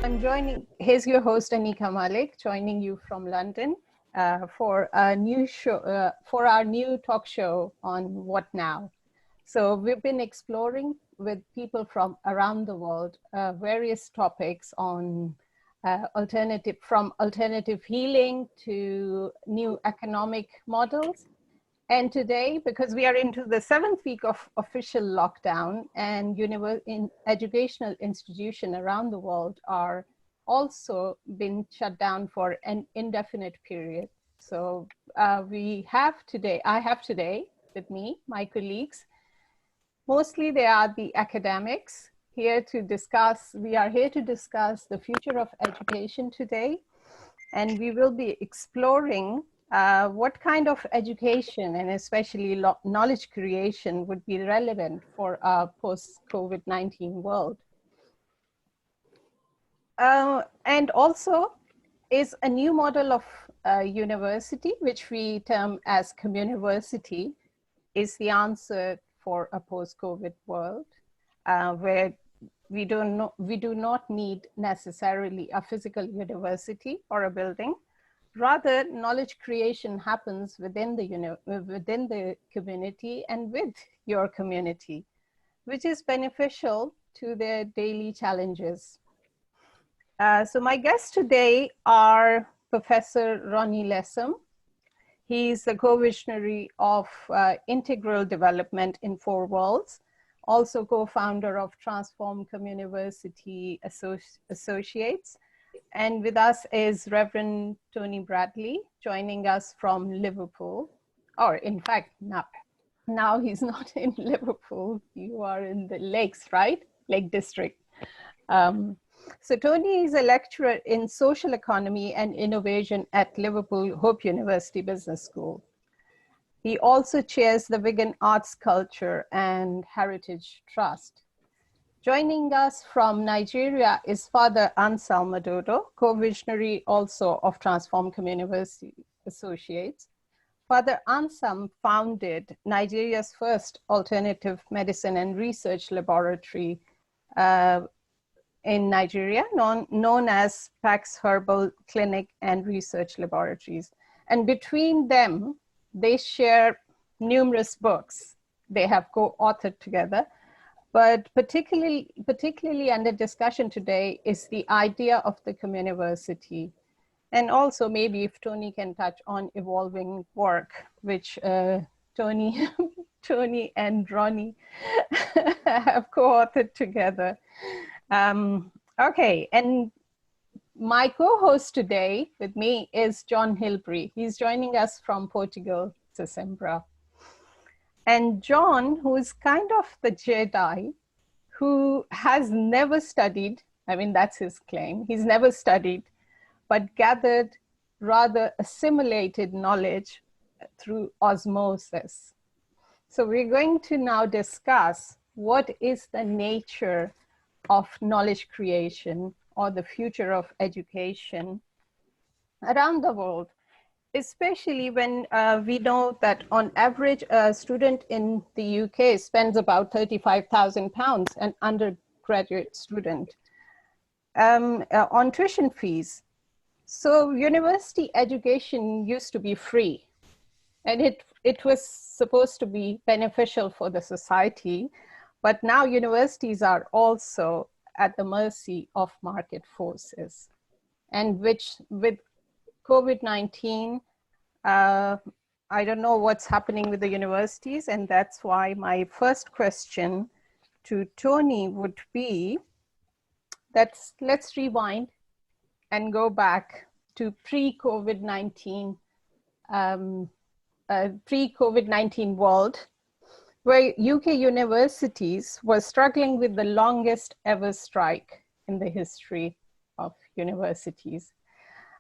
Here's your host, Aneeqa Malik, joining you from London for a new show, for our new talk show on What Now? So we've been exploring with people from around the world various topics on from alternative healing to new economic models. And today, because we are into the 7th week of official lockdown and educational institutions around the world are also been shut down for an indefinite period. So I have today with me, my colleagues. Mostly they are the academics we are here to discuss the future of education today. And we will be exploring what kind of education and especially knowledge creation would be relevant for a post-COVID-19 world. And also is a new model of university, which we term as Communiversity, is the answer for a post-COVID world where we do not need necessarily a physical university or a building. Rather, knowledge creation happens within the community and with your community, which is beneficial to their daily challenges. So my guests today are Professor Ronnie Lessem. He's the co-visionary of Integral Development in Four Worlds, also co-founder of Transform Communiversity Associates. And with us is Reverend Tony Bradley, joining us from Liverpool. Or in fact, now he's not in Liverpool. You are in the Lakes, right? Lake District. So Tony is a lecturer in social economy and innovation at Liverpool Hope University Business School. He also chairs the Wigan Arts, Culture and Heritage Trust. Joining us from Nigeria is Father Anselm Adodo, co-visionary also of Transform Communiversity Associates. Father Anselm founded Nigeria's first alternative medicine and research laboratory in Nigeria, known as Pax Herbal Clinic and Research Laboratories. And between them, they share numerous books they have co-authored together. But particularly under discussion today is the idea of the Communiversity. And also maybe if Tony can touch on evolving work, which Tony and Ronnie have co-authored together. Okay, and my co-host today with me is John Hilbrey. He's joining us from Portugal, Sesimbra. And John, who is kind of the Jedi, who has never studied, I mean, that's his claim, he's never studied, but gathered rather assimilated knowledge through osmosis. So we're going to now discuss what is the nature of knowledge creation or the future of education around the world, especially when we know that on average, a student in the UK spends about £35,000, an undergraduate student, on tuition fees. So university education used to be free, and it was supposed to be beneficial for the society. But now universities are also at the mercy of market forces, and which with COVID-19, I don't know what's happening with the universities, and that's why my first question to Tony would be that let's rewind and go back to pre-COVID-19 world, where UK universities were struggling with the longest ever strike in the history of universities.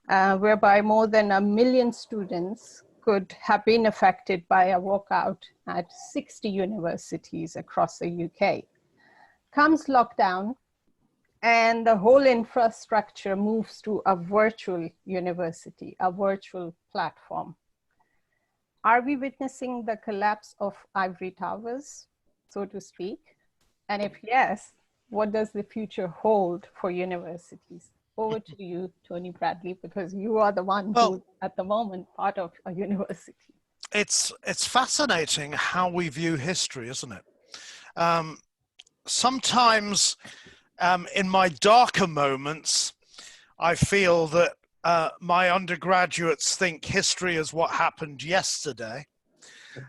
Whereby more than 1 million students could have been affected by a walkout at 60 universities across the UK. Comes lockdown, and the whole infrastructure moves to a virtual university, a virtual platform. Are we witnessing the collapse of ivory towers, so to speak? And if yes, what does the future hold for universities? Over to you, Tony Bradley, because you are the one Well, who's at the moment part of a university. it's fascinating how we view history, isn't it? Sometimes in my darker moments, I feel that my undergraduates think history is what happened yesterday.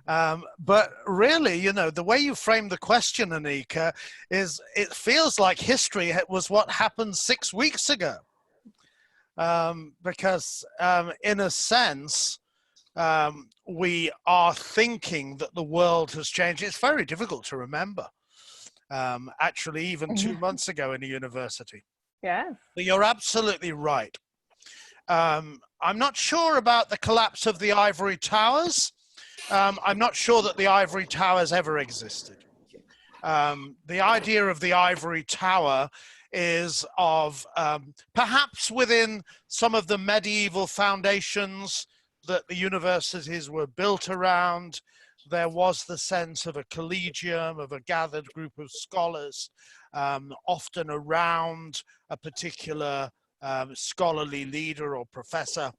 But really, you know, the way you frame the question, Aneeqa, is it feels like history was what happened 6 weeks ago. Because in a sense, we are thinking that the world has changed. It's very difficult to remember, actually, even 2 months ago in a university. Yes. But you're absolutely right. I'm not sure about the collapse of the ivory towers. I'm not sure that the ivory towers ever existed. The idea of the ivory tower is of perhaps within some of the medieval foundations that the universities were built around, there was the sense of a collegium, of a gathered group of scholars, often around a particular scholarly leader or professor,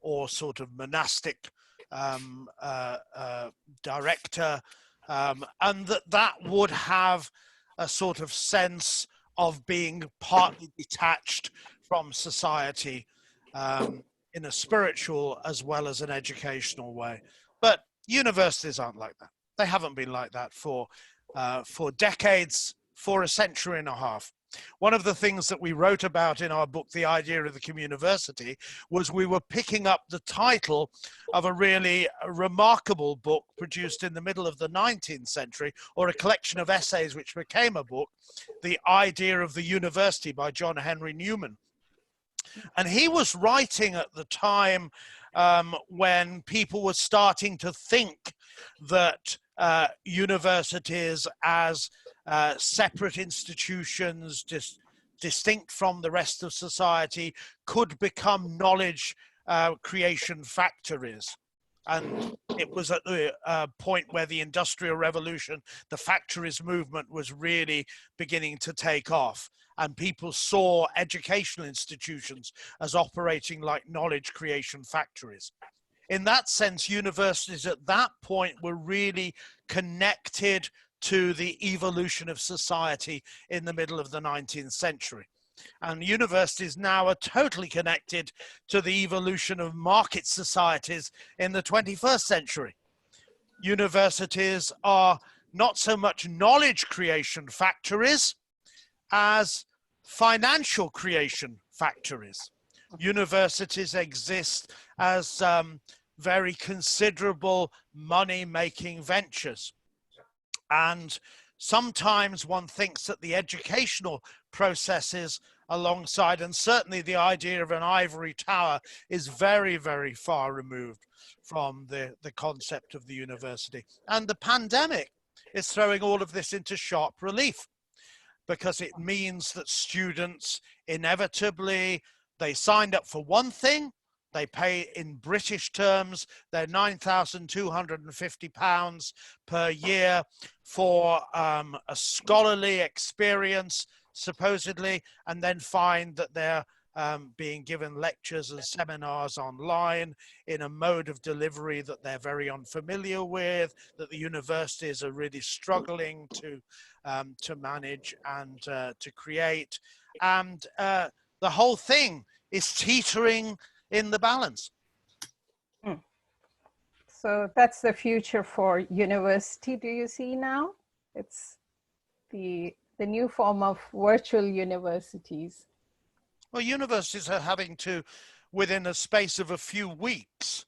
or sort of monastic director, and that would have a sort of sense of being partly detached from society, in a spiritual as well as an educational way. But universities aren't like that. They haven't been like that for decades, for a century and a half. One of the things that we wrote about in our book, The Idea of the Communiversity, was we were picking up the title of a really remarkable book produced in the middle of the 19th century, or a collection of essays which became a book, The Idea of the University by John Henry Newman. And he was writing at the time when people were starting to think that universities as separate institutions, distinct from the rest of society, could become knowledge creation factories. And it was at the point where the Industrial Revolution, the factories movement was really beginning to take off. And people saw educational institutions as operating like knowledge creation factories. In that sense, universities at that point were really connected to the evolution of society in the middle of the 19th century. And universities now are totally connected to the evolution of market societies in the 21st century. Universities are not so much knowledge creation factories as financial creation factories. Universities exist as very considerable money-making ventures. And sometimes one thinks that the educational processes alongside, and certainly the idea of an ivory tower is very, very far removed from the concept of the university. And the pandemic is throwing all of this into sharp relief, because it means that students inevitably, they signed up for one thing, they pay in British terms, they're £9,250 per year for a scholarly experience, supposedly, and then find that they're being given lectures and seminars online in a mode of delivery that they're very unfamiliar with, that the universities are really struggling to manage and to create. And the whole thing is teetering in the balance. So that's the future for university, do you see now? It's the new form of virtual universities. Well, universities are having to, within a space of a few weeks,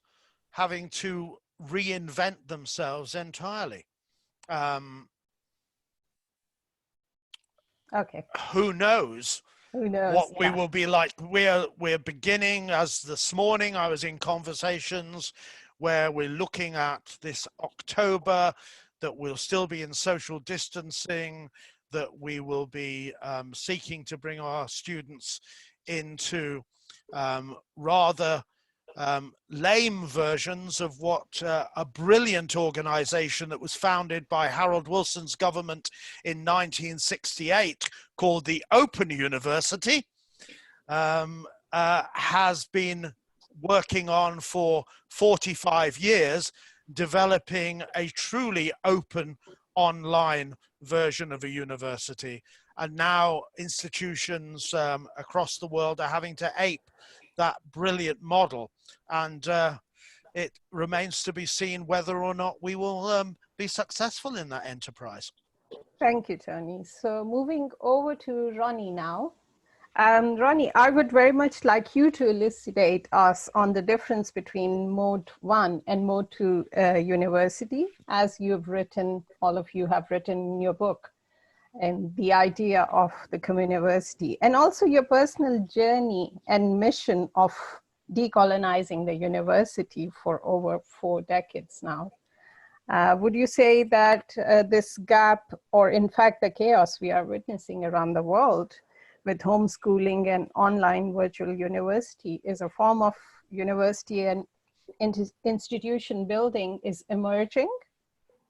having to reinvent themselves entirely. Okay. Who knows? Who knows? What we will be like. We're beginning, as this morning I was in conversations where we're looking at this October, that we'll still be in social distancing, that we will be seeking to bring our students into rather lame versions of what a brilliant organization that was founded by Harold Wilson's government in 1968 called the Open University has been working on for 45 years, developing a truly open online version of a university. And now institutions across the world are having to ape that brilliant model. And it remains to be seen whether or not we will be successful in that enterprise. Thank you, Tony. So moving over to Ronnie now. Ronnie, I would very much like you to elucidate us on the difference between Mode 1 and Mode 2 university, as you've written, all of you have written in your book, and the idea of the Communiversity, and also your personal journey and mission of decolonizing the university for over 4 decades now. Would you say that this gap, or in fact the chaos we are witnessing around the world with homeschooling and online virtual university, is a form of university and institution building is emerging?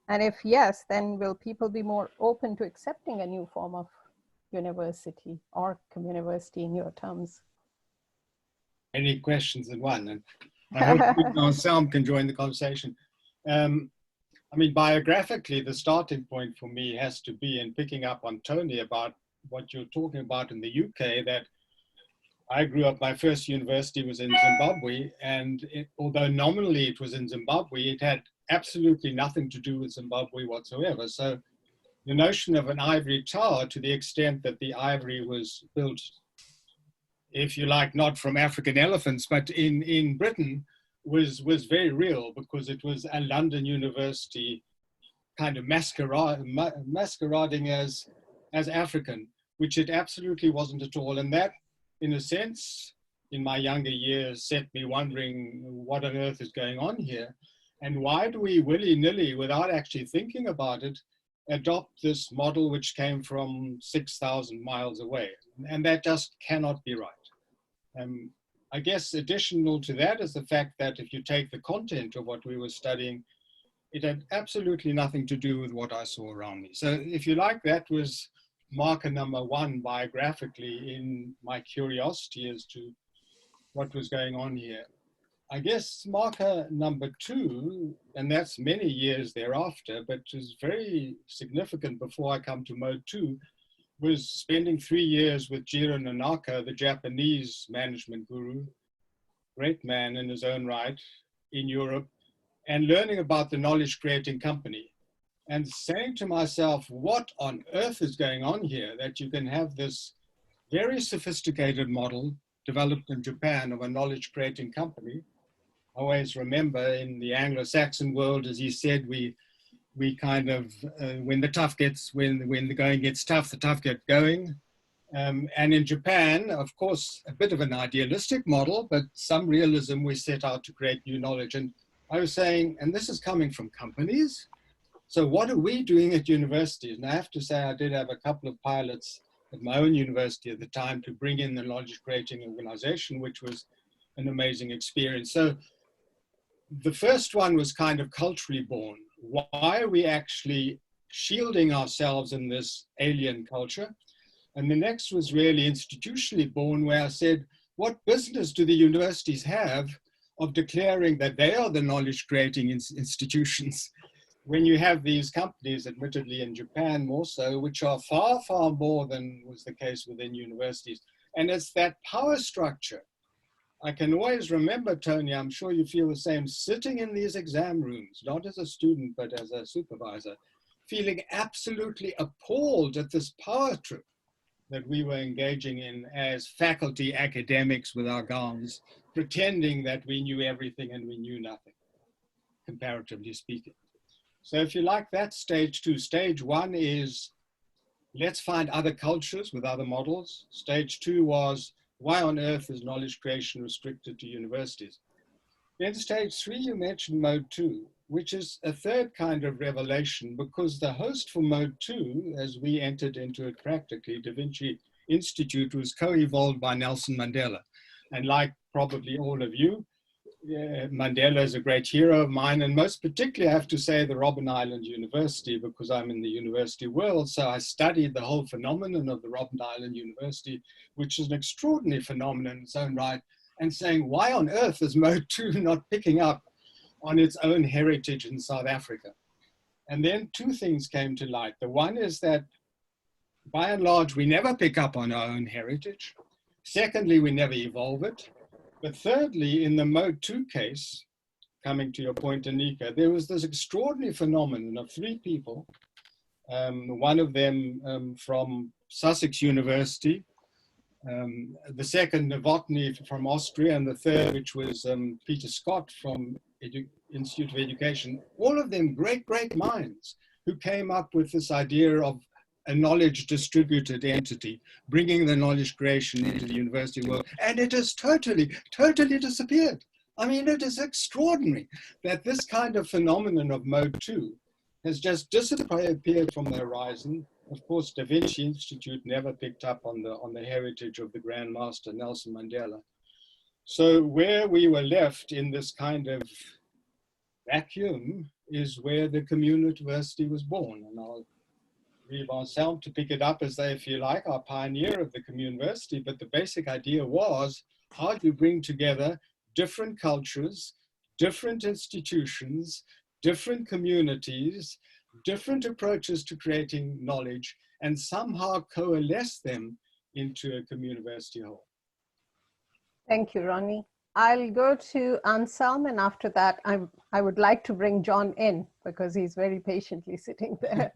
And if yes, then will people be more open to accepting a new form of university or communiversity in your terms? Any questions in one, and I hope Anselm can join the conversation. I mean, biographically, the starting point for me has to be in picking up on Tony about what you're talking about in the UK, that I grew up, my first university was in Zimbabwe, and although nominally it was in Zimbabwe, it had absolutely nothing to do with Zimbabwe whatsoever. So the notion of an ivory tower, to the extent that the ivory was built, if you like, not from African elephants, but in Britain, was very real, because it was a London university kind of masquerading as African, which it absolutely wasn't at all. And that, in a sense, in my younger years, set me wondering what on earth is going on here, and why do we willy-nilly, without actually thinking about it, adopt this model which came from 6,000 miles away? And that just cannot be right. I guess additional to that is the fact that if you take the content of what we were studying, it had absolutely nothing to do with what I saw around me. So if you like, that was marker number 1 biographically in my curiosity as to what was going on here. I guess marker number 2, and that's many years thereafter, but is very significant before I come to Mode 2, was spending 3 years with Jiro Nanaka, the Japanese management guru, great man in his own right, in Europe, and learning about the knowledge creating company, and saying to myself, what on earth is going on here, that you can have this very sophisticated model developed in Japan of a knowledge creating company. I always remember in the Anglo-Saxon world, as he said, we kind of, when the going gets tough, the tough get going. And in Japan, of course, a bit of an idealistic model, but some realism, we set out to create new knowledge. And I was saying, and this is coming from companies, so what are we doing at universities? And I have to say, I did have a couple of pilots at my own university at the time to bring in the knowledge creating organization, which was an amazing experience. So the first one was kind of culturally born. Why are we actually shielding ourselves in this alien culture? And the next was really institutionally born, where I said, what business do the universities have of declaring that they are the knowledge creating institutions, when you have these companies, admittedly in Japan more so, which are far, far more than was the case within universities. And it's that power structure. I can always remember, Tony, I'm sure you feel the same, sitting in these exam rooms, not as a student, but as a supervisor, feeling absolutely appalled at this power trip that we were engaging in as faculty academics with our gowns, pretending that we knew everything and we knew nothing, comparatively speaking. So if you like, that's stage 2. Stage 1 is, let's find other cultures with other models. Stage 2 was, why on earth is knowledge creation restricted to universities? Then stage 3, you mentioned Mode 2, which is a third kind of revelation, because the host for Mode 2, as we entered into it practically, Da Vinci Institute, was co-evolved by Nelson Mandela. And like probably all of you, Mandela is a great hero of mine, and most particularly I have to say the Robben Island University, because I'm in the university world. So I studied the whole phenomenon of the Robben Island University, which is an extraordinary phenomenon in its own right, and saying, why on earth is Mode 2 not picking up on its own heritage in South Africa? And then two things came to light. The one is that by and large, we never pick up on our own heritage. Secondly, we never evolve it. But thirdly, in the Mode 2 case, coming to your point, Aneeqa, there was this extraordinary phenomenon of three people, one of them from Sussex University, the second, Novotny from Austria, and the third, which was Peter Scott from Institute of Education, all of them great, great minds who came up with this idea of a knowledge distributed entity, bringing the knowledge creation into the university world. And it has totally, totally disappeared. I mean, it is extraordinary that this kind of phenomenon of Mode 2 has just disappeared from the horizon. Of course, Da Vinci Institute never picked up on the heritage of the Grand Master, Nelson Mandela. So where we were left in this kind of vacuum is where the Communiversity was born. And I'll leave Anselm to pick it up as they, if you like, our pioneer of the Communiversity. But the basic idea was, how do you bring together different cultures, different institutions, different communities, different approaches to creating knowledge, and somehow coalesce them into a Communiversity whole? Thank you, Ronnie. I'll go to Anselm, and after that, I would like to bring John in because he's very patiently sitting there.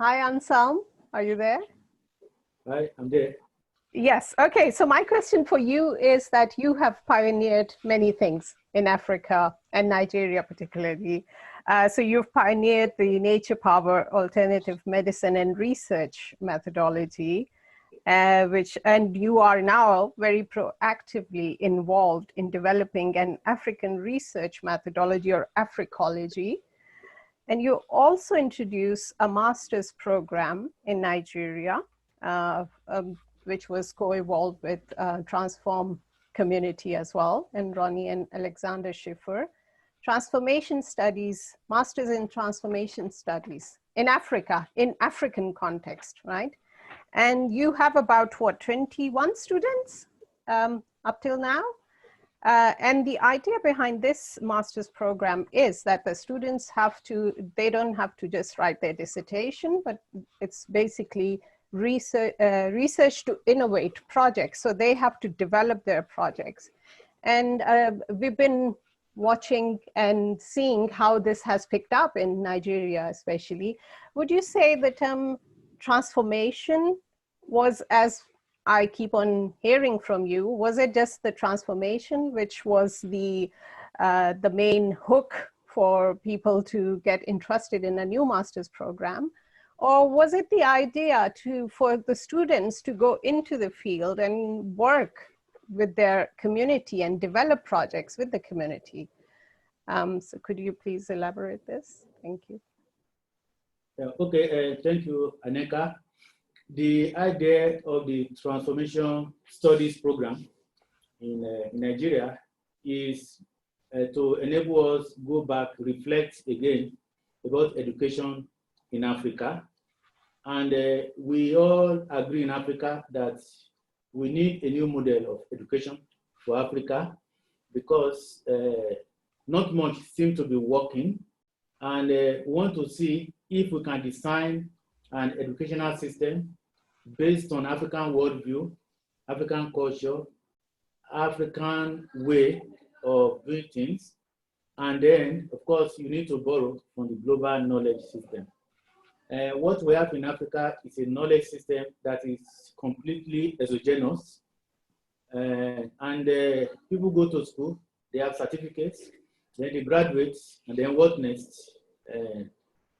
Hi, Anselm, are you there? Hi, I'm there. Yes, okay, so my question for you is that you have pioneered many things in Africa and Nigeria particularly. So you've pioneered the nature power alternative medicine and research methodology, and you are now very proactively involved in developing an African research methodology, or Africology. And you also introduced a master's program in Nigeria, which was co-evolved with Transform Community as well, and Ronnie and Alexander Schiffer. Transformation Studies, Masters in Transformation Studies in Africa, in African context, right? And you have about, what, 21 students up till now? And the idea behind this master's program is that the students they don't have to just write their dissertation, but it's basically research to innovate projects. So they have to develop their projects. And we've been watching and seeing how this has picked up in Nigeria, especially. Would you say the term transformation was, as I keep on hearing from you, was it just the transformation which was the main hook for people to get interested in a new master's program? Or was it the idea for the students to go into the field and work with their community and develop projects with the community? So could you please elaborate this? Thank you. Okay, thank you, Aneeqa. The idea of the Transformation Studies program in Nigeria is to enable us go back, reflect again about education in Africa. And we all agree in Africa that we need a new model of education for Africa, because not much seems to be working. And we want to see if we can design an educational system based on African worldview, African culture, African way of doing things. And then, of course, you need to borrow from the global knowledge system. What we have in Africa is a knowledge system that is completely exogenous. And people go to school, they have certificates, then they graduate, and then what next?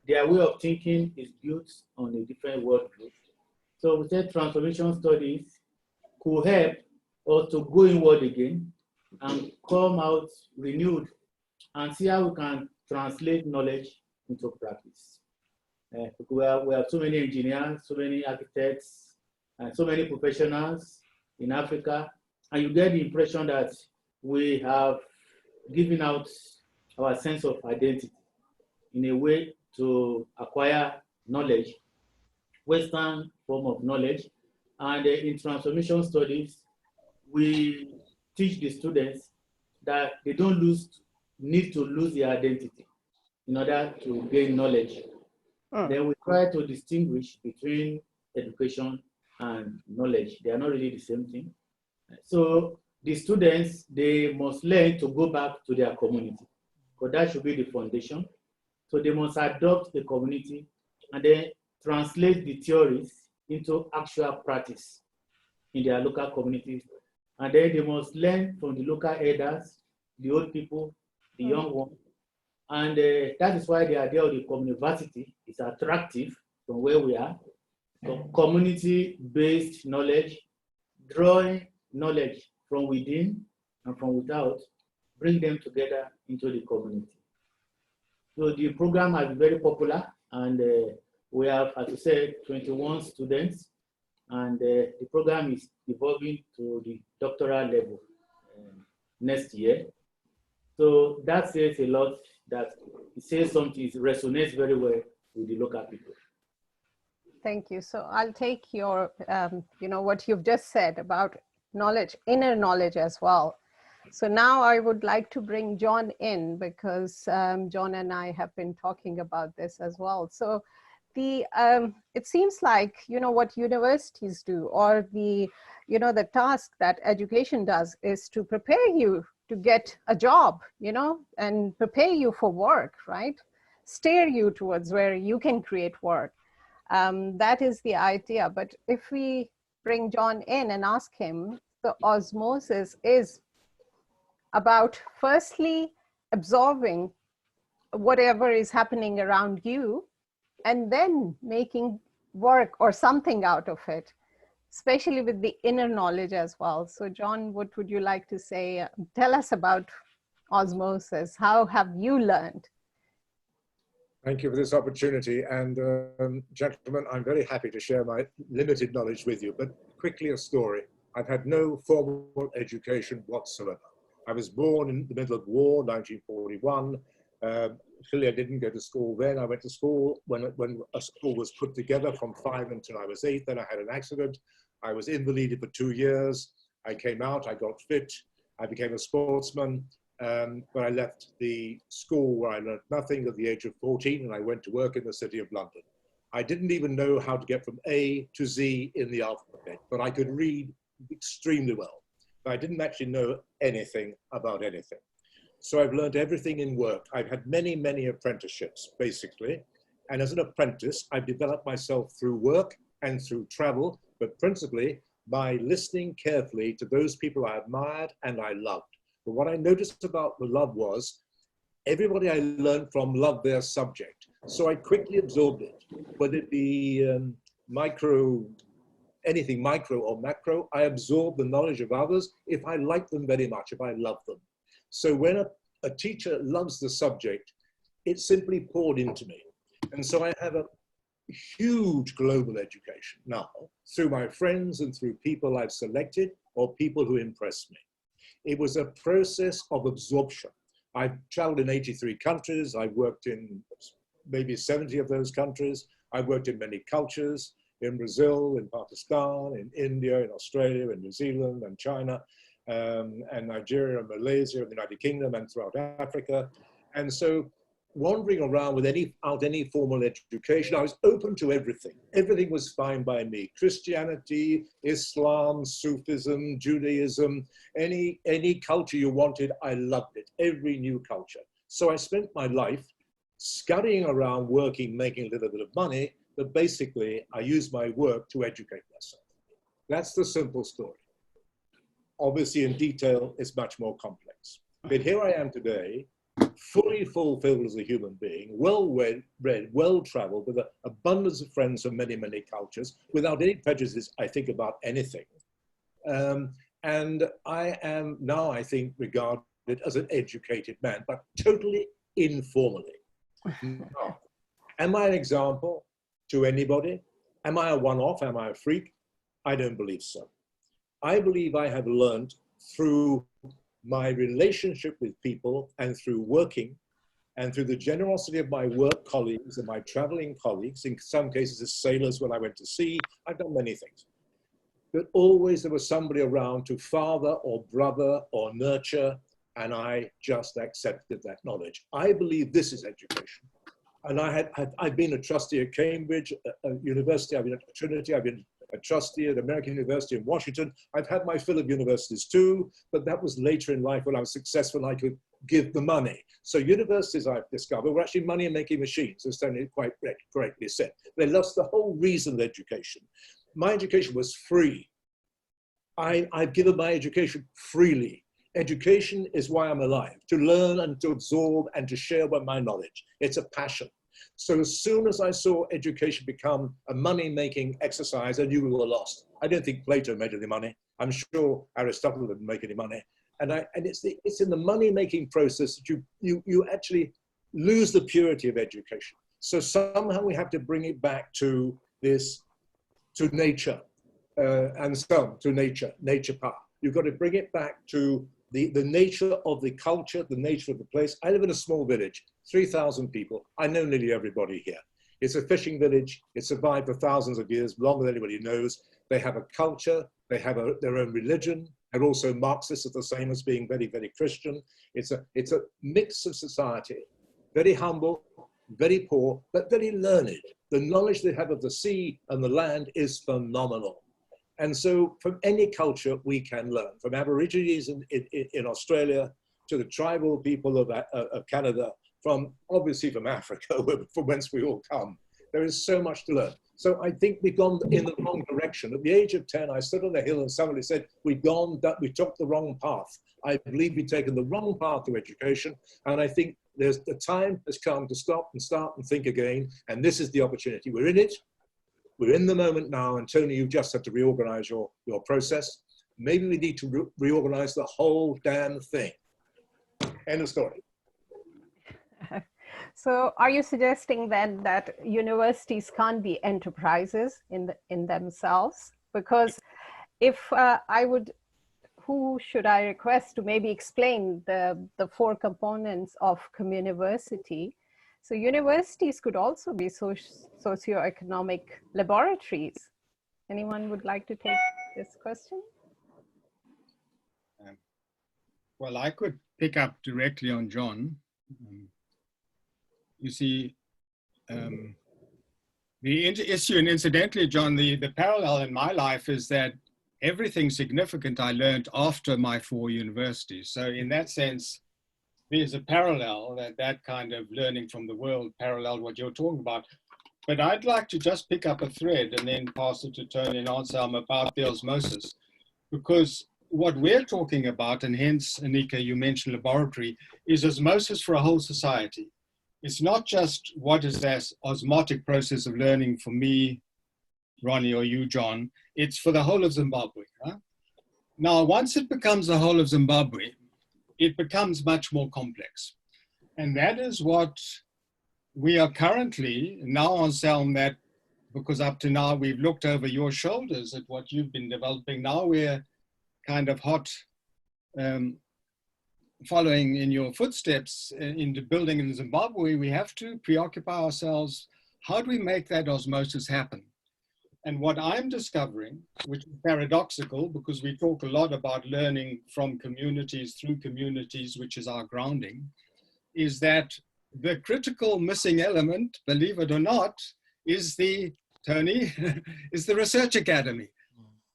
Their way of thinking is built on a different worldview. So we said transformation studies could help us to go inward again and come out renewed and see how we can translate knowledge into practice. We have so many engineers, so many architects, and so many professionals in Africa, and you get the impression that we have given out our sense of identity in a way to acquire knowledge, Western form of knowledge. And in transformation studies, we teach the students that they don't need to lose their identity in order to gain knowledge. Then we try to distinguish between education and knowledge. They are not really the same thing. So the students, they must learn to go back to their community, because that should be the foundation. So they must adopt the community and then translate the theories into actual practice in their local communities. And then they must learn from the local elders, the old people, the young ones. And that is why the idea of the Communiversity is attractive from where we are. So community-based knowledge, drawing knowledge from within and from without, bring them together into the community. So the program has been very popular, and we have, as I said, 21 students, and the program is evolving to the doctoral level next year. So that says a lot, that it says something, it resonates very well with the local people. Thank you. So I'll take your, what you've just said about knowledge, inner knowledge as well. So now I would like to bring John in, because John and I have been talking about this as well. So it seems like, what universities do, or the task that education does, is to prepare you to get a job, and prepare you for work, right? Steer you towards where you can create work. That is the idea. But if we bring John in and ask him, the osmosis is about firstly absorbing whatever is happening around you, and then making work or something out of it, especially with the inner knowledge as well. So John, what would you like to say? Tell us about osmosis. How have you learned? Thank you for this opportunity. And gentlemen, I'm very happy to share my limited knowledge with you, but quickly a story. I've had no formal education whatsoever. I was born in the middle of war, 1941. Clearly, I didn't go to school then. I went to school when a school was put together from 5 until I was 8. Then I had an accident. I was invalided for 2 years. I came out, I got fit. I became a sportsman. But I left the school where I learned nothing at the age of 14, and I went to work in the City of London. I didn't even know how to get from A to Z in the alphabet, but I could read extremely well. But I didn't actually know anything about anything. So I've learned everything in work. I've had many, many apprenticeships, basically. And as an apprentice, I've developed myself through work and through travel, but principally by listening carefully to those people I admired and I loved. But what I noticed about the love was everybody I learned from loved their subject. So I quickly absorbed it, whether it be anything micro or macro. I absorbed the knowledge of others if I liked them very much, if I loved them. So when a teacher loves the subject, it simply poured into me. And so I have a huge global education now through my friends and through people I've selected or people who impress me. It was a process of absorption. I've traveled in 83 countries. I've worked in maybe 70 of those countries. I've worked in many cultures, in Brazil, in Pakistan, in India, in Australia, in New Zealand, and China, and Nigeria, and Malaysia, and the United Kingdom, and throughout Africa. And so wandering around without any formal education, I was open to everything. Everything was fine by me. Christianity, Islam, Sufism, Judaism, any culture you wanted, I loved it. Every new culture. So I spent my life scurrying around, working, making a little bit of money, but basically I used my work to educate myself. That's the simple story. Obviously in detail, it's much more complex. But here I am today, fully fulfilled as a human being, well-read, well-traveled, with an abundance of friends from many, many cultures, without any prejudice, I think, about anything. And I am now, I think, regarded as an educated man, but totally informally. Now, am I an example to anybody? Am I a one-off? Am I a freak? I don't believe so. I believe I have learned through my relationship with people, and through working, and through the generosity of my work colleagues and my traveling colleagues, in some cases as sailors when I went to sea, I've done many things. But always there was somebody around to father or brother or nurture, and I just accepted that knowledge. I believe this is education. And I've been a trustee at Cambridge University, I've been at Trinity, I've been a trustee at American University in Washington. I've had my fill of universities too, but that was later in life when I was successful and I could give the money. So universities, I've discovered, were actually money-making machines, as Tony quite correctly said. They lost the whole reason of education. My education was free. I've given my education freely. Education is why I'm alive, to learn and to absorb and to share my knowledge. It's a passion. So as soon as I saw education become a money-making exercise, I knew we were lost. I don't think Plato made any money. I'm sure Aristotle didn't make any money. And it's in the money-making process that you actually lose the purity of education. So somehow we have to bring it back to this, to nature, and so to nature power. You've got to bring it back to the nature of the culture, the nature of the place. I live in a small village, 3,000 people. I know nearly everybody here. It's a fishing village. It survived for thousands of years, longer than anybody knows. They have a culture. They have their own religion. They're also Marxists, the same as being very, very Christian. It's a mix of society, very humble, very poor, but very learned. The knowledge they have of the sea and the land is phenomenal. And so from any culture we can learn, from Aborigines in Australia to the tribal people of Canada, obviously from Africa, from whence we all come. There is so much to learn. So I think we've gone in the wrong direction. At the age of 10, I stood on a hill and somebody said, we took the wrong path. I believe we've taken the wrong path to education. And I think the time has come to stop and start and think again. And this is the opportunity. We're in it. We're in the moment now, and Tony, you just have to reorganize your process. Maybe we need to reorganize the whole damn thing. End of story. So are you suggesting then that universities can't be enterprises in themselves? Because if who should I request to maybe explain the 4 components of Communiversity? So universities could also be socioeconomic laboratories. Anyone would like to take this question? Well, I could pick up directly on John. You see, the issue, and incidentally, John, the parallel in my life is that everything significant I learned after my 4 universities. So in that sense, there's a parallel, that kind of learning from the world paralleled what you're talking about. But I'd like to just pick up a thread and then pass it to Tony and Anselm about the osmosis, because what we're talking about, and hence, Aneeqa, you mentioned laboratory, is osmosis for a whole society. It's not just what is that osmotic process of learning for me, Ronnie, or you, John. It's for the whole of Zimbabwe. Huh? Now, once it becomes the whole of Zimbabwe, it becomes much more complex. And that is what we are currently, now Anselm, that because up to now we've looked over your shoulders at what you've been developing, now we're kind of hot following in your footsteps into building in Zimbabwe. We have to preoccupy ourselves, how do we make that osmosis happen? And what I'm discovering, which is paradoxical because we talk a lot about learning from communities through communities, which is our grounding, is that the critical missing element, believe it or not, is Tony, is the Research Academy.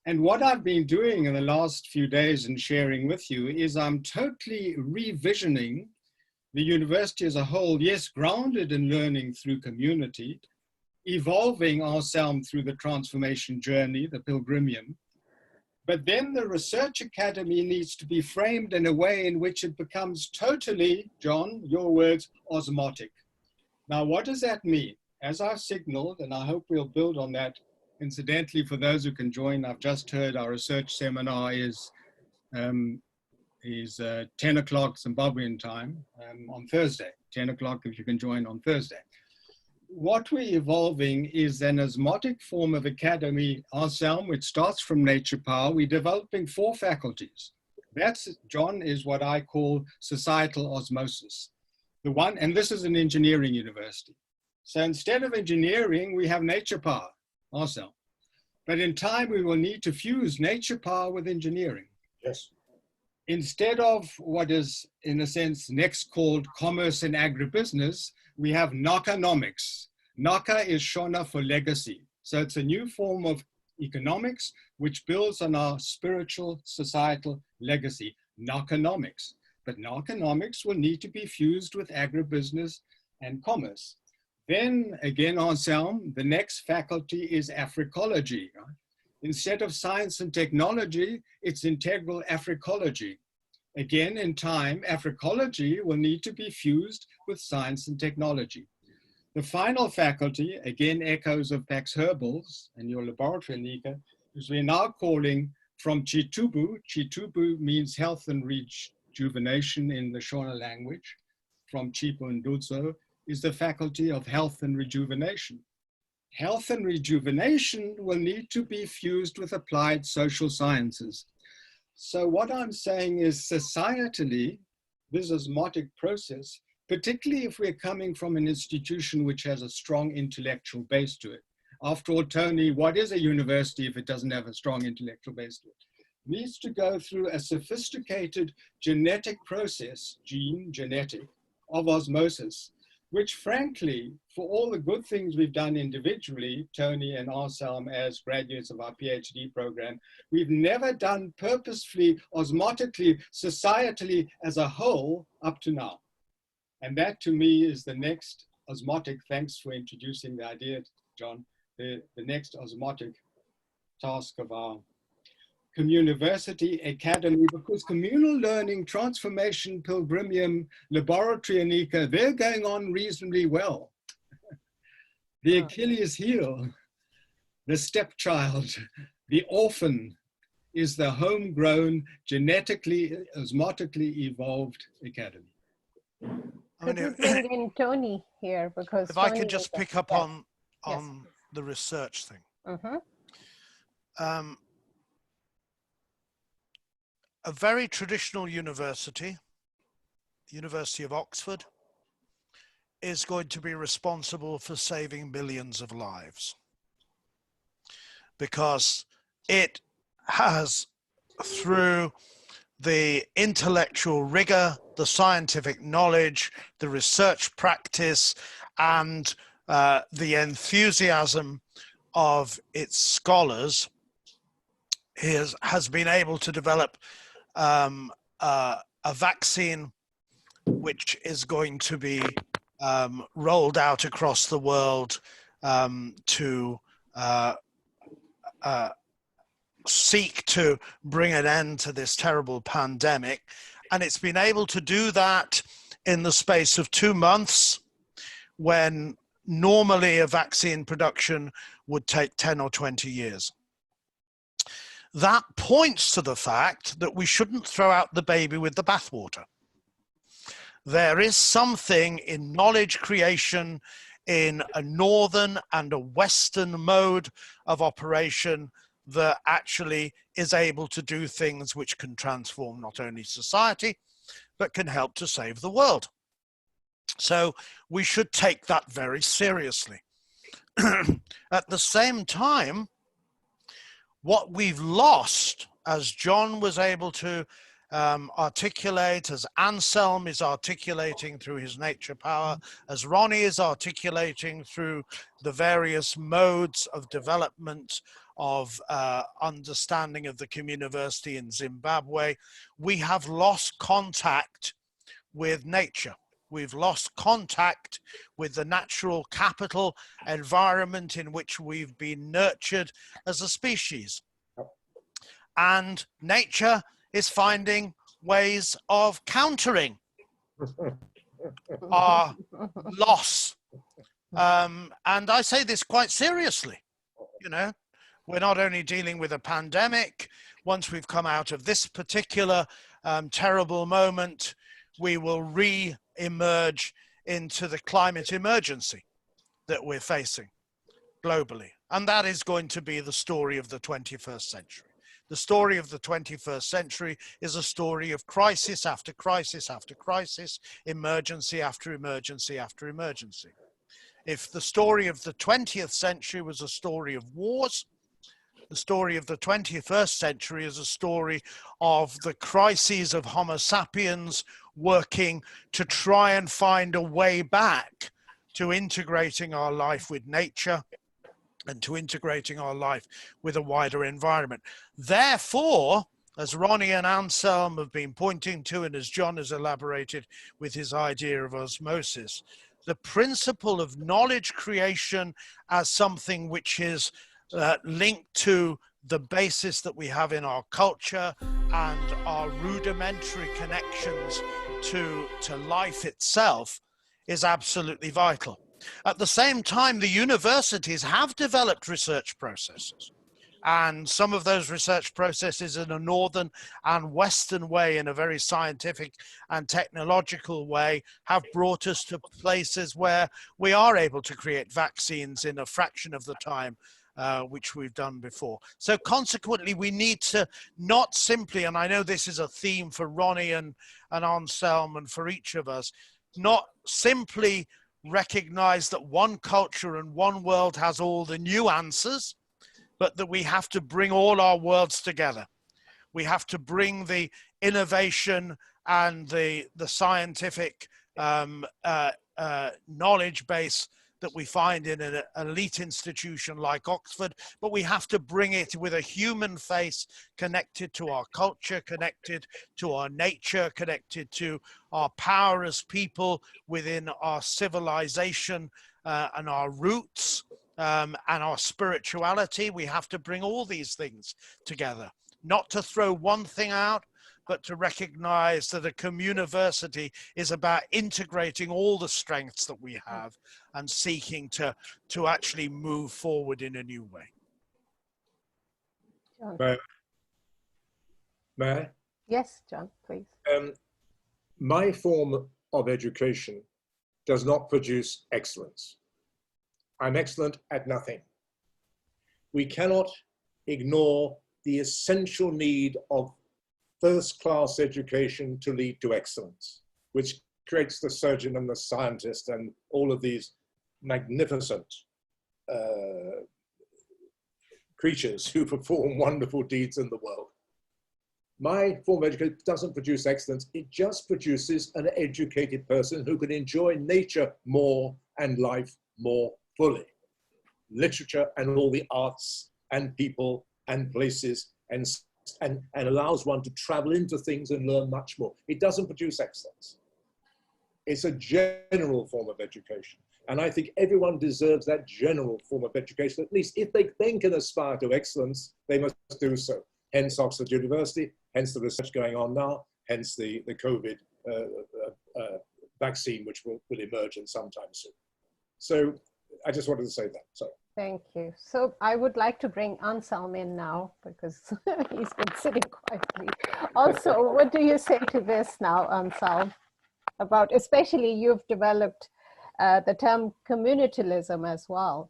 And what I've been doing in the last few days and sharing with you is I'm totally revisioning the university as a whole, yes, grounded in learning through community, evolving Anselm through the transformation journey, the pilgrimage. But then the Research Academy needs to be framed in a way in which it becomes totally, John, your words, osmotic. Now, what does that mean? As I've signaled, and I hope we'll build on that, incidentally, for those who can join, I've just heard our research seminar is 10 o'clock Zimbabwean time on Thursday, 10 o'clock if you can join on Thursday. What we're evolving is an osmotic form of academy, Anselm, which starts from nature power. We're developing 4 faculties. That's, John, is what I call societal osmosis. The one, and this is an engineering university. So instead of engineering, we have nature power, also. But in time, we will need to fuse nature power with engineering. Yes. Instead of what is, in a sense, next called commerce and agribusiness, we have knockonomics. Naka is Shona for legacy. So it's a new form of economics which builds on our spiritual societal legacy, knockonomics. But knockonomics will need to be fused with agribusiness and commerce. Then again, Anselm, the next faculty is Africology. Right? Instead of science and technology, it's integral Africology. Again, in time, Africology will need to be fused with science and technology. The final faculty, again, echoes of Pax Herbals and your laboratory, Aneeqa, is we're now calling from Chitubu. Chitubu means health and rejuvenation in the Shona language. From Chipo and Dudzo is the faculty of health and rejuvenation. Health and rejuvenation will need to be fused with applied social sciences. So what I'm saying is societally, this osmotic process, particularly if we're coming from an institution which has a strong intellectual base to it. After all, Tony, what is a university if it doesn't have a strong intellectual base to it? Needs to go through a sophisticated genetic process, genetic, of osmosis, which frankly, for all the good things we've done individually, Tony and Anselm as graduates of our PhD program, we've never done purposefully, osmotically, societally as a whole up to now. And that to me is the next osmotic, thanks for introducing the idea, John, the next osmotic task of our Communiversity Academy, because communal learning, transformation, pilgrimum, laboratory, Aneeqa, they're going on reasonably well. The Achilles heel, the stepchild, the orphan, is the homegrown, genetically, osmotically evolved academy. Could we bring in Tony here? Because if I could just pick up on Yes. the research thing. Mm-hmm. A very traditional university, the University of Oxford, is going to be responsible for saving millions of lives because it has, through the intellectual rigor, the scientific knowledge, the research practice, and the enthusiasm of its scholars, has been able to develop a vaccine which is going to be rolled out across the world to seek to bring an end to this terrible pandemic. And it's been able to do that in the space of 2 months, when normally a vaccine production would take 10 or 20 years. That points to the fact that we shouldn't throw out the baby with the bathwater. There is something in knowledge creation in a northern and a western mode of operation that actually is able to do things which can transform not only society, but can help to save the world. So we should take that very seriously. At the same time, what we've lost, as John was able to articulate, as Anselm is articulating through his nature power, as Ronnie is articulating through the various modes of development of understanding of the Communiversity in Zimbabwe, we have lost contact with nature. We've lost contact with the natural capital environment in which we've been nurtured as a species. And nature is finding ways of countering our loss. And I say this quite seriously. You know, we're not only dealing with a pandemic. Once we've come out of this particular terrible moment, we will re-emerge into the climate emergency that we're facing globally. And that is going to be the story of the 21st century. The story of the 21st century is a story of crisis after crisis after crisis, emergency after emergency after emergency. If the story of the 20th century was a story of wars, the story of the 21st century is a story of the crises of Homo sapiens working to try and find a way back to integrating our life with nature and to integrating our life with a wider environment. Therefore, as Ronnie and Anselm have been pointing to, and as John has elaborated with his idea of osmosis, the principle of knowledge creation as something which is linked to the basis that we have in our culture and our rudimentary connections to life itself is absolutely vital. At the same time, the universities have developed research processes, and some of those research processes in a northern and western way, in a very scientific and technological way, have brought us to places where we are able to create vaccines in a fraction of the time which we've done before. So consequently, we need to not simply, and I know this is a theme for Ronnie and Anselm and for each of us, not simply recognize that one culture and one world has all the new answers, but that we have to bring all our worlds together. We have to bring the innovation and the scientific knowledge base that we find in an elite institution like Oxford, but we have to bring it with a human face, connected to our culture, connected to our nature, connected to our power as people within our civilization and our roots and our spirituality. We have to bring all these things together, not to throw one thing out, but to recognize that a communiversity is about integrating all the strengths that we have and seeking to actually move forward in a new way. John. May I? Yes, John, please. My form of education does not produce excellence. I'm excellent at nothing. We cannot ignore the essential need of first-class education to lead to excellence, which creates the surgeon and the scientist and all of these magnificent creatures who perform wonderful deeds in the world. My form of education doesn't produce excellence, it just produces an educated person who can enjoy nature more and life more fully. Literature and all the arts and people and places and allows one to travel into things and learn much more. It doesn't produce excellence. It's a general form of education. And I think everyone deserves that general form of education. At least if they then can aspire to excellence, they must do so. Hence Oxford University, hence the research going on now, hence the COVID vaccine, which will emerge in sometime soon. So I just wanted to say that, sorry. Thank you. So I would like to bring Anselm in now because he's been sitting quietly. Also, what do you say to this now, Anselm? About, especially you've developed the term communitalism as well,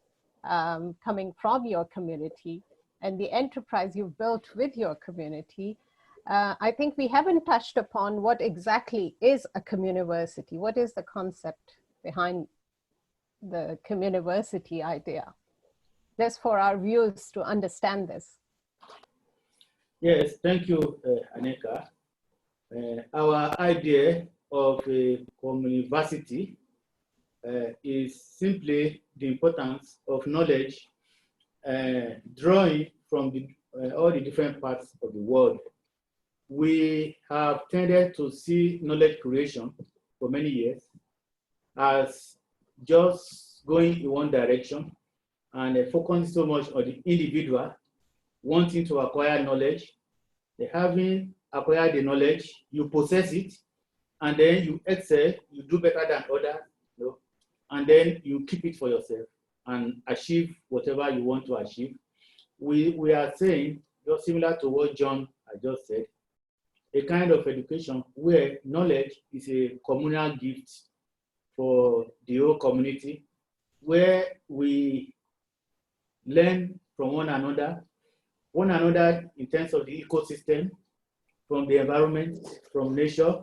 coming from your community and the enterprise you've built with your community. I think we haven't touched upon what exactly is a communiversity. What is the concept behind the communiversity idea? Just for our viewers to understand this. Yes, thank you, Aneeqa. Our idea of a communiversity is simply the importance of knowledge drawing from all the different parts of the world. We have tended to see knowledge creation for many years as just going in one direction and focusing so much on the individual, wanting to acquire knowledge. Having acquired the knowledge, you possess it, and then you excel, you do better than others, you know, and then you keep it for yourself and achieve whatever you want to achieve. We are saying, just similar to what John had just said, a kind of education where knowledge is a communal gift for the whole community, where we learn from one another, one another in terms of the ecosystem, from the environment, from nature.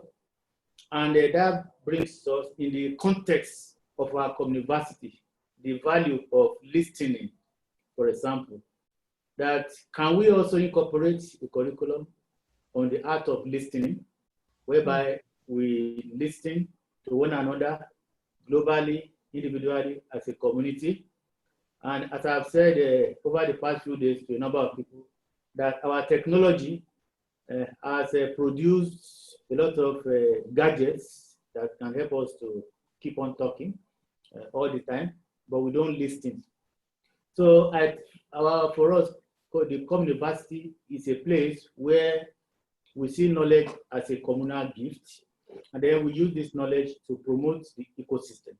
And that brings us in the context of our communiversity, the value of listening, for example, that can we also incorporate the curriculum on the art of listening, whereby we listen to one another globally, individually, as a community. And as I've said over the past few days to a number of people, that our technology has produced a lot of gadgets that can help us to keep on talking all the time, but we don't listen. So for us, the Communiversity is a place where we see knowledge as a communal gift, and then we use this knowledge to promote the ecosystem.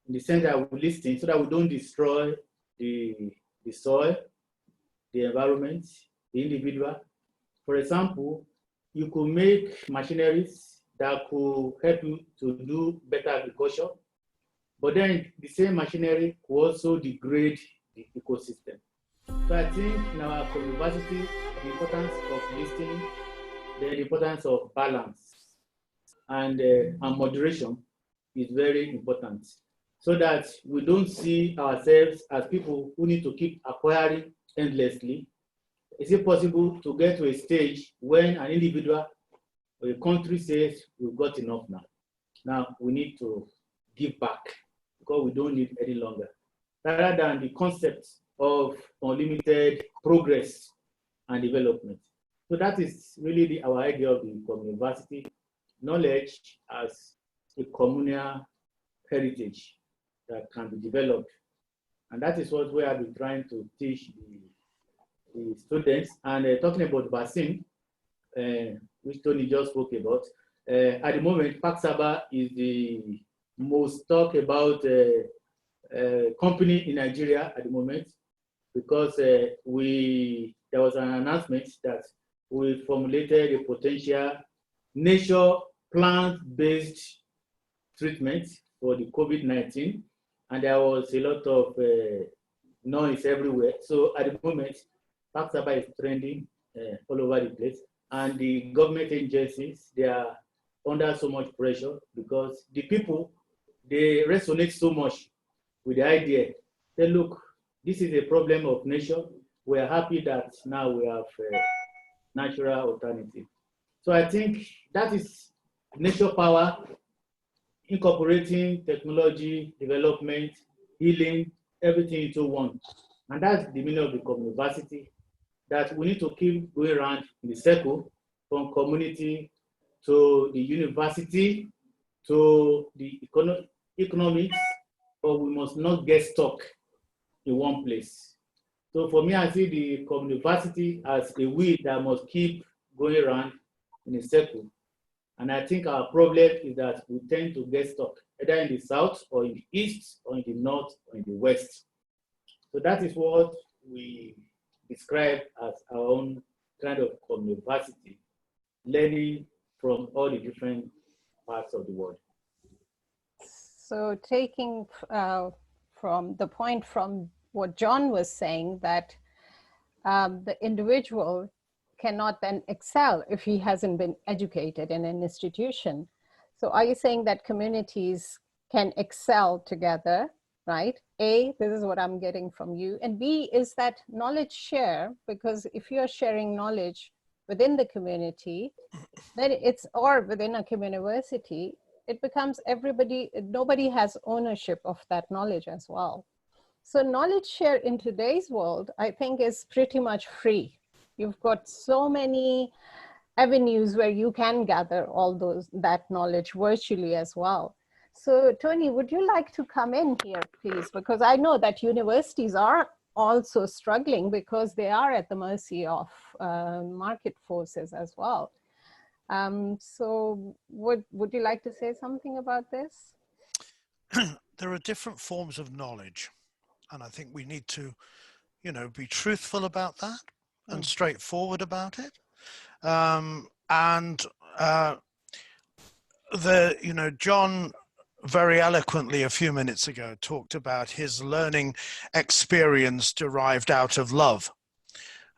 In the sense that we listen so that we don't destroy the soil, the environment, the individual. For example, you could make machineries that could help you to do better agriculture, but then the same machinery could also degrade the ecosystem. So I think in our university, the importance of listening, the importance of balance and moderation is very important, so that we don't see ourselves as people who need to keep acquiring endlessly. Is it possible to get to a stage when an individual or a country says, we've got enough now. Now we need to give back because we don't need any longer. Rather than the concept of unlimited progress and development. So that is really our idea of the Communiversity, knowledge as a communal heritage that can be developed. And that is what we have been trying to teach the students. And talking about vaccine, which Tony just spoke about, at the moment, Paxaba is the most talked about company in Nigeria at the moment, because there was an announcement that we formulated a potential nature plant-based treatment for the COVID-19, and there was a lot of noise everywhere. So at the moment, Paxaba is trending all over the place, and the government agencies, they are under so much pressure because the people, they resonate so much with the idea. They look, this is a problem of nature. We are happy that now we have a natural alternative. So I think that is nature power, incorporating technology, development, healing, everything into one. And that's the meaning of the Communiversity, that we need to keep going around in the circle from community to the university to the economics, but we must not get stuck in one place. So for me, I see the Communiversity as a wheel that must keep going around in a circle. And I think our problem is that we tend to get stuck either in the south or in the east or in the north or in the west. So that is what we describe as our own kind of Communiversity, learning from all the different parts of the world. So taking from the point from what John was saying, that the individual cannot then excel if he hasn't been educated in an institution. So are you saying that communities can excel together, right? A, this is what I'm getting from you. And B is that knowledge share, because if you're sharing knowledge within the community, then it's, or within a communiversity, it becomes everybody, nobody has ownership of that knowledge as well. So knowledge share in today's world, I think, is pretty much free. You've got so many avenues where you can gather all that knowledge virtually as well. So Tony, would you like to come in here, please? Because I know that universities are also struggling because they are at the mercy of market forces as well. So would you like to say something about this? There are different forms of knowledge, and I think we need to, be truthful about that and straightforward about it. John very eloquently a few minutes ago talked about his learning experience derived out of love.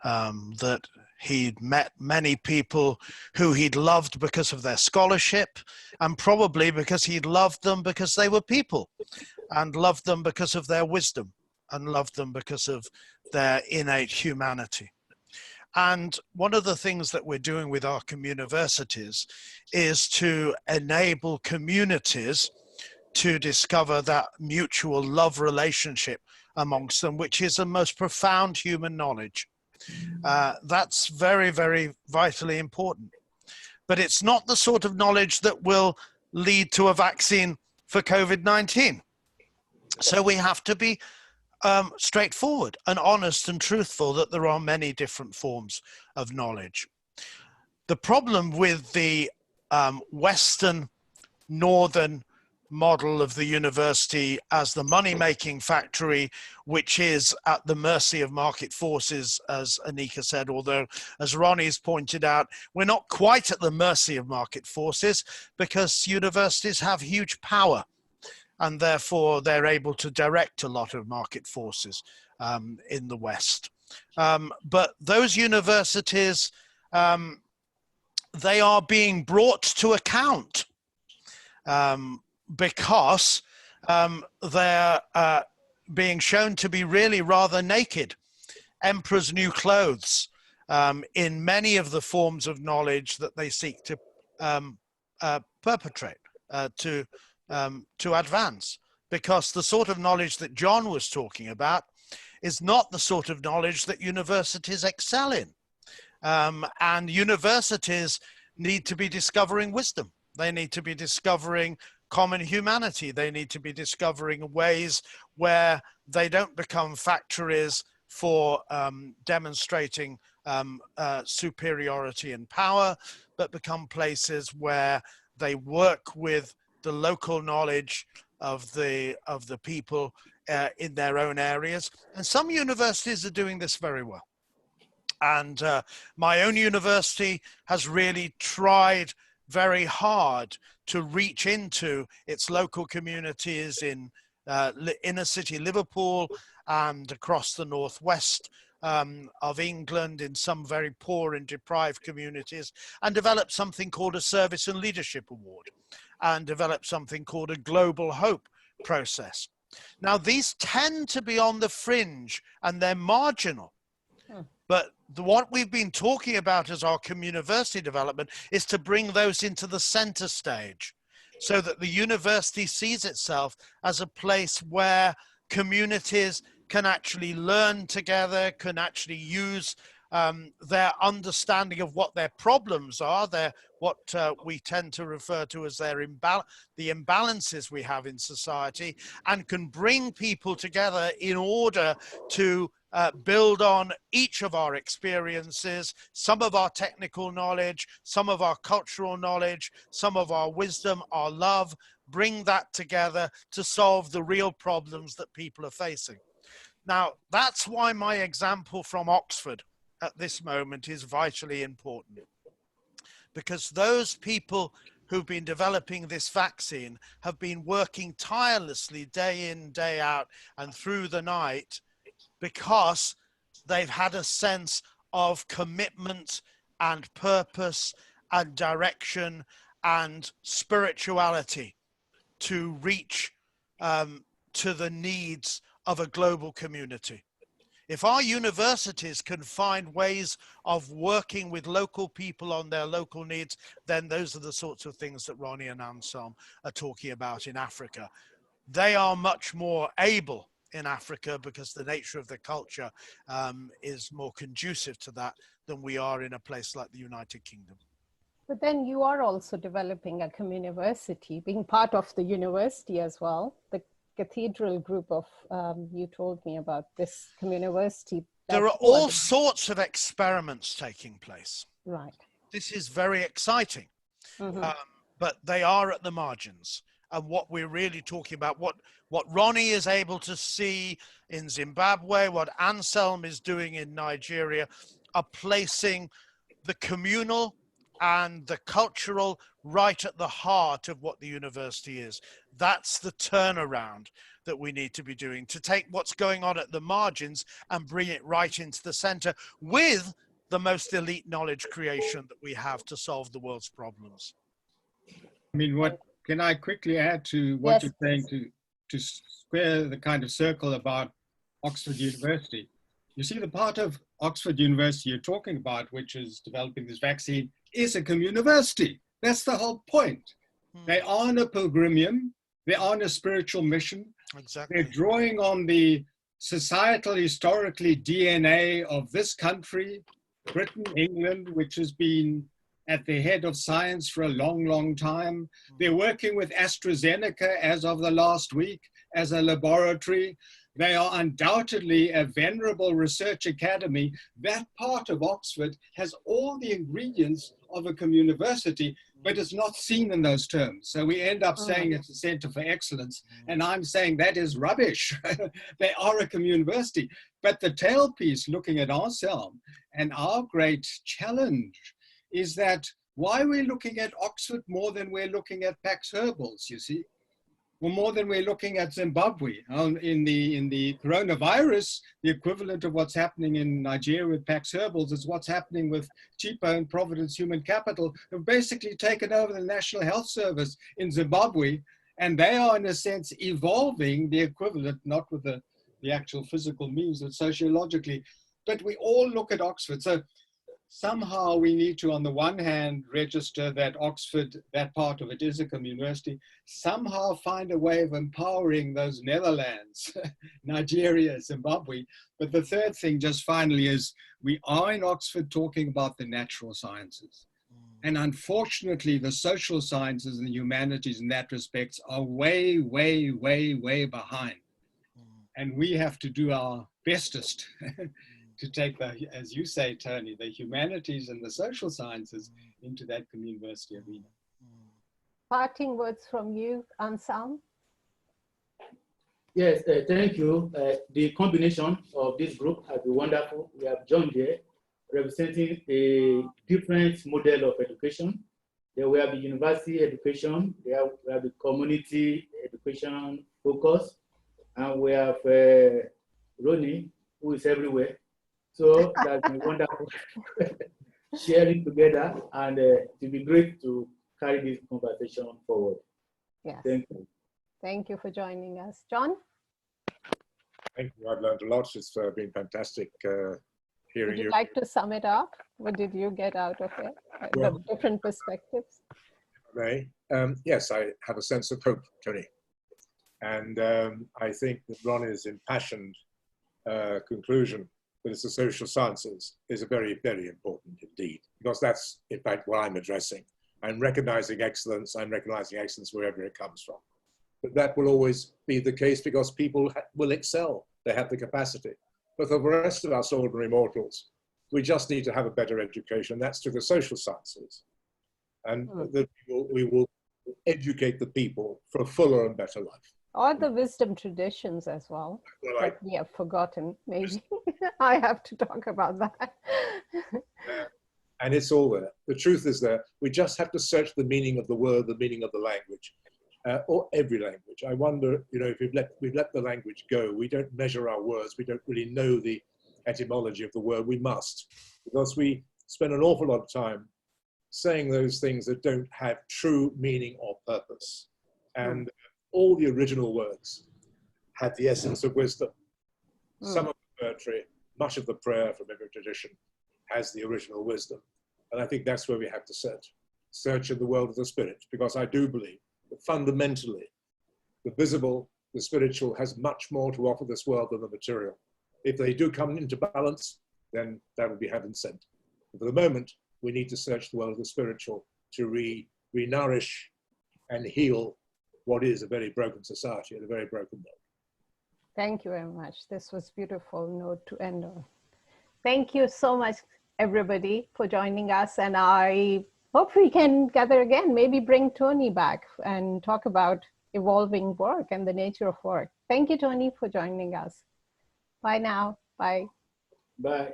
that he'd met many people who he'd loved because of their scholarship, and probably because he'd loved them because they were people, and loved them because of their wisdom, and loved them because of their innate humanity. And one of the things that we're doing with our communiversities is to enable communities to discover that mutual love relationship amongst them, which is the most profound human knowledge. That's very, very vitally important. But it's not the sort of knowledge that will lead to a vaccine for COVID-19. So we have to be straightforward and honest and truthful that there are many different forms of knowledge. The problem with the Western Northern model of the university as the money-making factory, which is at the mercy of market forces, as Aneeqa said, although, as Ronnie's pointed out, we're not quite at the mercy of market forces, because universities have huge power, and therefore they're able to direct a lot of market forces in the West. But those universities, they are being brought to account because they're being shown to be really rather naked, emperor's new clothes, in many of the forms of knowledge that they seek to perpetrate, to advance. Because the sort of knowledge that John was talking about is not the sort of knowledge that universities excel in. And universities need to be discovering wisdom. They need to be discovering common humanity. They need to be discovering ways where they don't become factories for demonstrating superiority and power, but become places where they work with the local knowledge of the people in their own areas. And some universities are doing this very well. And my own university has really tried very hard to reach into its local communities in inner city Liverpool and across the northwest of England, in some very poor and deprived communities, and develop something called a Service and Leadership Award, and develop something called a Global Hope process. Now, these tend to be on the fringe and they're marginal. But what we've been talking about as our communiversity development is to bring those into the center stage, so that the university sees itself as a place where communities can actually learn together, can actually use their understanding of what their problems are, what we tend to refer to as the imbalances we have in society, and can bring people together in order to build on each of our experiences, some of our technical knowledge, some of our cultural knowledge, some of our wisdom, our love, bring that together to solve the real problems that people are facing. Now, that's why my example from Oxford at this moment is vitally important, because those people who've been developing this vaccine have been working tirelessly day in, day out, and through the night, because they've had a sense of commitment and purpose and direction and spirituality to reach to the needs of a global community. If our universities can find ways of working with local people on their local needs, then those are the sorts of things that Ronnie and Anselm are talking about in Africa. They are much more able in Africa, because the nature of the culture is more conducive to that than we are in a place like the United Kingdom. But then you are also developing a communiversity, being part of the university as well. The cathedral group of, you told me about this communiversity. There are all sorts of experiments taking place. Right. This is very exciting, but they are at the margins. And what we're really talking about, what Ronnie is able to see in Zimbabwe, what Anselm is doing in Nigeria, are placing the communal and the cultural right at the heart of what the university is. That's the turnaround that we need to be doing, to take what's going on at the margins and bring it right into the center with the most elite knowledge creation that we have to solve the world's problems. I mean, what can I quickly add to what you're saying to square the kind of circle about Oxford University? You see, the part of Oxford University you're talking about, which is developing this vaccine, is a communiversity. That's the whole point. They are on a pilgrimage. They are on a spiritual mission. Exactly. They're drawing on the societal, historically DNA of this country, Britain, England, which has been at the head of science for a long, long time. They're working with AstraZeneca as of the last week as a laboratory. They are undoubtedly a venerable research academy. That part of Oxford has all the ingredients of a communiversity, but it's not seen in those terms. So we end up saying it's a center for excellence. And I'm saying that is rubbish. They are a communiversity. But the tailpiece, looking at Anselm, and our great challenge is that why we're looking at Oxford more than we're looking at Pax Herbals, you see? Or more than we're looking at Zimbabwe. In the coronavirus, the equivalent of what's happening in Nigeria with Pax Herbals is what's happening with Chipo and Providence Human Capital, who've basically taken over the National Health Service in Zimbabwe, and they are, in a sense, evolving the equivalent, not with the actual physical means, but sociologically. But we all look at Oxford. So somehow we need to, on the one hand, register that Oxford, that part of it is a communiversity, somehow find a way of empowering those Netherlands, Nigeria, Zimbabwe. But the third thing, just finally, is we are in Oxford talking about the natural sciences. And unfortunately, the social sciences and the humanities in that respect are way, way, way, way behind. And we have to do our bestest to take the, as you say, Tony, the humanities and the social sciences into that communiversity arena. Parting words from you, Anselm? Yes, thank you. The combination of this group has been wonderful. We have John here representing a different model of education. There we have the university education, we have the community education focus, and we have Ronnie, who is everywhere. So that's been wonderful sharing together, and it will be great to carry this conversation forward. Yes. Thank you. Thank you for joining us. John? Thank you. I've learned a lot. It's been fantastic hearing Would you you. like to sum it up? What did you get out of it? Well, The different perspectives? Yes, I have a sense of hope, Tony. And I think that Ronnie's impassioned conclusion that it's the social sciences is a very, very important indeed, because that's in fact what I'm addressing. I'm recognizing excellence wherever it comes from. But that will always be the case because people will excel, they have the capacity. But for the rest of us ordinary mortals, we just need to have a better education. That's through the social sciences. And that we will educate the people for a fuller and better life. Or the wisdom traditions as well, that we have forgotten, maybe. I have to talk about that. And it's all there. The truth is there. We just have to search the meaning of the word, the meaning of the language, or every language. I wonder, you know, if we've let the language go, we don't measure our words, we don't really know the etymology of the word. We must, because we spend an awful lot of time saying those things that don't have true meaning or purpose. And all the original words had the essence of wisdom. Some of the poetry, much of the prayer from every tradition has the original wisdom. And I think that's where we have to search in the world of the spirit, because I do believe that fundamentally the visible, the spiritual has much more to offer this world than the material. If they do come into balance, then that will be heaven sent. But for the moment, we need to search the world of the spiritual to re-nourish and heal what is a very broken society and a very broken world. Thank you very much. This was a beautiful note to end on. Thank you so much, everybody, for joining us. And I hope we can gather again, maybe bring Tony back and talk about evolving work and the nature of work. Thank you, Tony, for joining us. Bye now. Bye. Bye.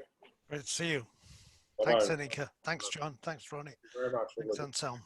Great to see you. Bye-bye. Thanks, Aneeqa. Thanks, John. Thanks, Ronnie. Thank you very much. Thanks, Anselm.